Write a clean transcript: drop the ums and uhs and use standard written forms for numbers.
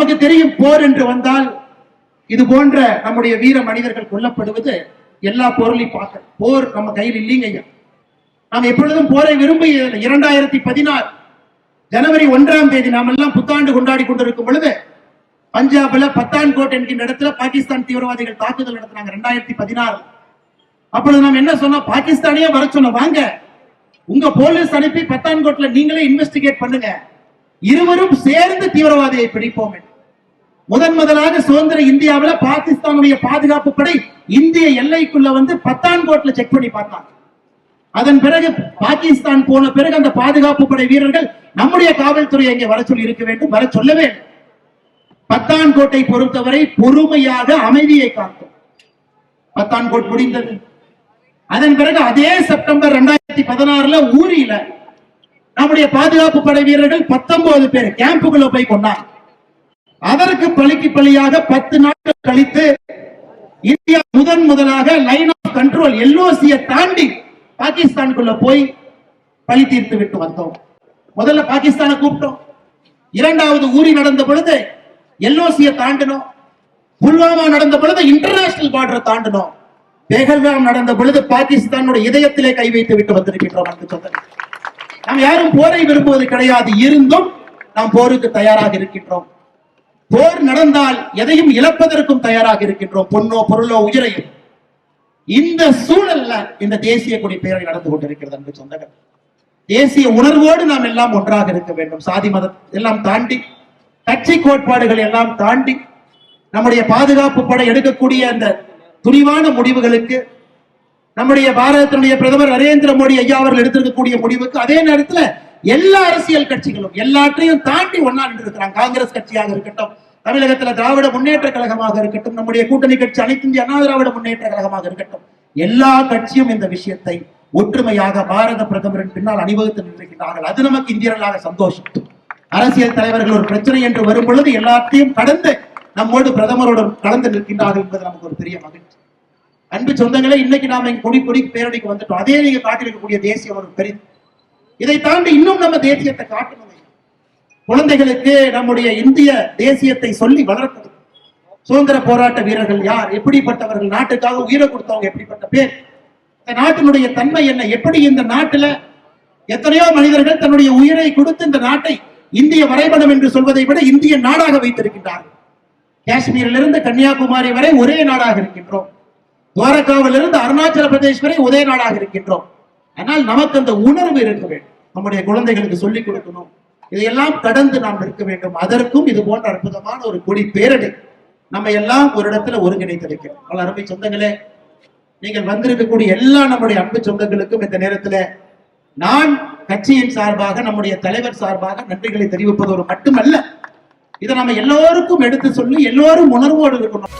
நமக்கு தெரியும், போர் என்று வந்தால் இது போன்ற நம்முடைய வீர மனிதர்கள் கொல்லப்படுவது எல்லா போர்லையும் பார்க்க. போர் நம்ம கையில் இல்லைங்க ஐயா. நாம் எப்பொழுதும் போரை விரும்பி 2016 ஜனவரி 1ஆம் தேதி நாம் எல்லாம் புத்தாண்டு கொண்டாடி கொண்டிருக்கும் பொழுது பஞ்சாப்ல பத்தான்கோட் என்கின்ற இடத்துல பாகிஸ்தான் தீவிரவாதிகள் தாக்குதல் நடத்தினாங்க 2016. அப்பொழுது நாம் என்ன சொன்னோம், பாகிஸ்தானியே வர சொன்ன, வாங்க உங்க போலீஸ் அனுப்பி பத்தான்கோட்ல நீங்களே இன்வெஸ்டிகேட் பண்ணுங்க, இருவரும் சேர்ந்து தீவிரவாதியை பிடிப்போம். முதலாக சுதந்திர இந்தியாவில் பாகிஸ்தானுடைய பாதுகாப்பு படை இந்திய எல்லைக்குள்ள வந்து பத்தான்கோட்ல செக் பண்ணி பார்த்தாங்க. அதன் பிறகு பாகிஸ்தான் போன பிறகு அந்த பாதுகாப்பு படை வீரர்கள் நம்முடைய காவல்துறை இங்கே வர சொல்லி இருக்க வேண்டும், வர சொல்லவே. பத்தான்கோட்டை பொறுத்தவரை பொறுமையாக அமைதியை காத்தோம். பத்தான்கோட் முடிந்தது. அதன் பிறகு அதே செப்டம்பர் 2016 ஊரியில நம்முடைய பாதுகாப்பு படை வீரர்கள் 19 பேர் கேம்புக்குள்ள போய் கொண்டாங்க. அதற்கு பழிக்கு பழியாக 10 நாட்கள் கழித்து இந்தியா முதலாக லைன் ஆஃப் கண்ட்ரோல் எல்ஓசியை தாண்டி பாகிஸ்தானுக்குள்ள போய் பழி தீர்த்து விட்டு வந்தோம். முதல்ல பாகிஸ்தானை கூப்பிட்டோம். இரண்டாவது ஊரி நடந்த பொழுது எல்ஓசியை தாண்டினோம். புல்வாமா நடந்த பொழுது இன்டர்நேஷனல் பார்டரை தாண்டினோம். பேகல்காம் நடந்த பொழுது பாகிஸ்தானுடைய இதயத்திலே கை வைத்து விட்டு வந்திருக்கின்றோம். நாம் யாரும் போரை விரும்புவது கிடையாது, இருந்தும் நாம் போருக்கு தயாராக இருக்கின்றோம். போர் நடந்தால் எதையும் இழப்பதற்கும் தயாராக இருக்கின்றோம், பொன்னோ பொருளோ உயிரையும். இந்த சூழல்ல இந்த தேசிய கொடி பேரணி நடந்து கொண்டிருக்கிறது அன்பு சொந்தங்கள். தேசிய உணர்வோடு நாம் எல்லாம் ஒன்றாக இருக்க வேண்டும். சாதி மதம் எல்லாம் தாண்டி, கட்சி கோட்பாடுகள் எல்லாம் தாண்டி, நம்முடைய பாதுகாப்பு படை எடுக்கக்கூடிய அந்த துணிவான முடிவுகளுக்கு, நம்முடைய பாரதத்தினுடைய பிரதமர் நரேந்திர மோடி ஐயா அவர்கள் எடுத்திருக்கக்கூடிய முடிவுக்கு, அதே நேரத்தில் எல்லா அரசியல் கட்சிகளும் எல்லாற்றையும் தாண்டி ஒன்னா நின்று இருக்கிறாங்க. காங்கிரஸ் கட்சியாக இருக்கட்டும், தமிழகத்தில் திராவிட முன்னேற்ற கழகமாக இருக்கட்டும், நம்முடைய கூட்டணி கட்சி அனைத்து இந்திய அண்ணா திராவிட முன்னேற்ற கழகமாக இருக்கட்டும், எல்லா கட்சியும் இந்த விஷயத்தை ஒற்றுமையாக பாரத பிரதமரின் பின்னால் அணிவகுத்து நின்றிருக்கிறார்கள். அது நமக்கு இந்தியர்களாக சந்தோஷம். அரசியல் தலைவர்கள் ஒரு பிரச்சனை என்று வரும் பொழுது எல்லாத்தையும் கடந்து நம்மோடு பிரதமரோடு கலந்து நிற்கின்றார்கள் என்பது நமக்கு ஒரு பெரிய மகிழ்ச்சி. அன்பு சொந்தங்களே, இன்னைக்கு நாம கொடி பேரணிக்கு வந்துட்டோம். அதே நீங்க காட்டியிருக்கக்கூடிய தேசியம் ஒரு பெரிய, இதை தாண்டி இன்னும் நம்ம தேசியத்தை காட்டணும். குழந்தைகளுக்கு நம்முடைய இந்திய தேசியத்தை சொல்லி வளர்க்கணும். சுதந்திர போராட்ட வீரர்கள் யார், எப்படிப்பட்டவர்கள், நாட்டுக்காக உயிரை கொடுத்தவங்க எப்படிப்பட்ட பேர், இந்த நாட்டினுடைய தன்மை என்ன, எப்படி இந்த நாட்டுல எத்தனையோ மனிதர்கள் தன்னுடைய உயிரை கொடுத்து இந்த நாட்டை இந்திய வரைபடம் என்று சொல்வதை விட இந்திய நாடாக வைத்திருக்கின்றார்கள். காஷ்மீரிலிருந்து கன்னியாகுமரி வரை ஒரே நாடாக இருக்கின்றோம். துவாரகாவிலிருந்து அருணாச்சல பிரதேஷ் வரை ஒரே நாடாக இருக்கின்றோம். ஆனால் நமக்கு அந்த உணர்வு இருக்க வேண்டும், நம்முடைய குழந்தைகளுக்கு சொல்லிக் கொடுக்கணும். இதையெல்லாம் கடந்து நாம் இருக்க வேண்டும். அதற்கும் இது போன்ற அற்புதமான ஒரு கொடி பேரணி நம்ம எல்லாம் ஒரு இடத்துல ஒருங்கிணைத்திருக்கிறோம். பல அருமை சொந்தங்களே, நீங்கள் வந்திருக்கக்கூடிய எல்லா நம்முடைய அன்பு சொந்தங்களுக்கும் இந்த நேரத்தில் நான் கட்சியின் சார்பாக, நம்முடைய தலைவர் சார்பாக நன்றிகளை தெரிவிப்பதோடு மட்டுமல்ல, இதை நம்ம எல்லோருக்கும் எடுத்து சொல்லி எல்லோரும் உணர்வோடு இருக்கணும்.